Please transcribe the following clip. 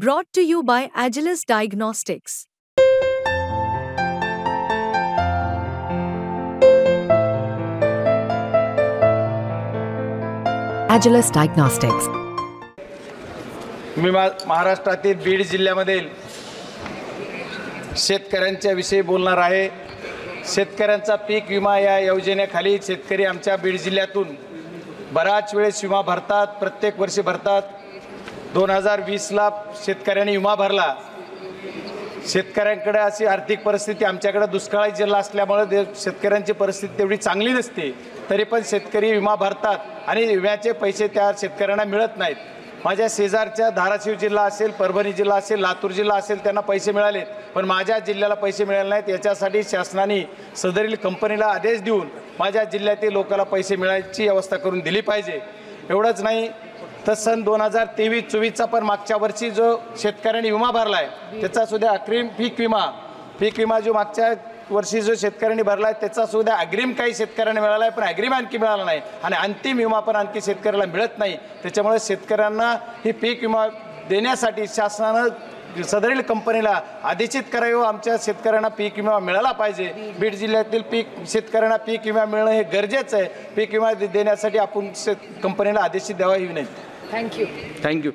Brought to you by Agilus Diagnostics. Agilus Diagnostics. मी महाराष्ट्रातील बीड जिल्ह्यामधील शेतकऱ्यांच्या विषयी बोलणार आहे। शेतकऱ्यांचा पीक विमा या योजनेखाली शेतकरी आमच्या बीड जिल्ह्यातून बराच वेळेस विमा भरतात, प्रत्येक वर्षी भरतात। 2020 ला शेतकऱ्यांनी विमा भरला। शेतकऱ्यांकडे अशी आर्थिक परिस्थिती, आमच्याकडे दुष्काळी जिल्हा असल्यामुळे शेतकऱ्यांची परिस्थिती तेवढी चांगली नसते, तरी पण शेतकरी विमा भरतात आणि विम्याचे पैसे त्या शेतकऱ्यांना मिळत नाहीत। माझ्या शेजारच्या धाराशिव जिल्हा असेल, परभणी जिल्हा असेल, लातूर जिल्हा असेल, त्यांना पैसे मिळाले, पण माझ्या जिल्ह्याला पैसे मिळाले नाहीत। याच्यासाठी शासनाने सदरील कंपनीला आदेश देऊन माझ्या जिल्ह्यातील लोकांना पैसे मिळायची व्यवस्था करून दिली पाहिजे। एवढंच नाही तर सन 2023-24चा पण मागच्या वर्षी जो शेतकऱ्यांनी विमा भरला आहे त्याचा सुद्धा अग्रिम पीक विमा जो मागच्या वर्षी जो शेतकऱ्यांनी भरला आहे त्याचा सुद्धा अग्रिम काही शेतकऱ्यांना मिळाला आहे, पण अग्रिम आणखी मिळाला नाही आणि अंतिम विमा पण आणखी शेतकऱ्याला मिळत नाही। त्याच्यामुळे शेतकऱ्यांना ही पीक विमा देण्यासाठी शासनानं सदरील कंपनीला आदेशित करावे व आमच्या शेतकऱ्यांना पीक विमा मिळाला पाहिजे। बीड जिल्ह्यातील शेतकऱ्यांना पीक विमा मिळणं हे गरजेचं आहे। पीक विमा देण्यासाठी आपण कंपनीला आदेशित द्यावा ही विनंती। Thank you. थँक्यू।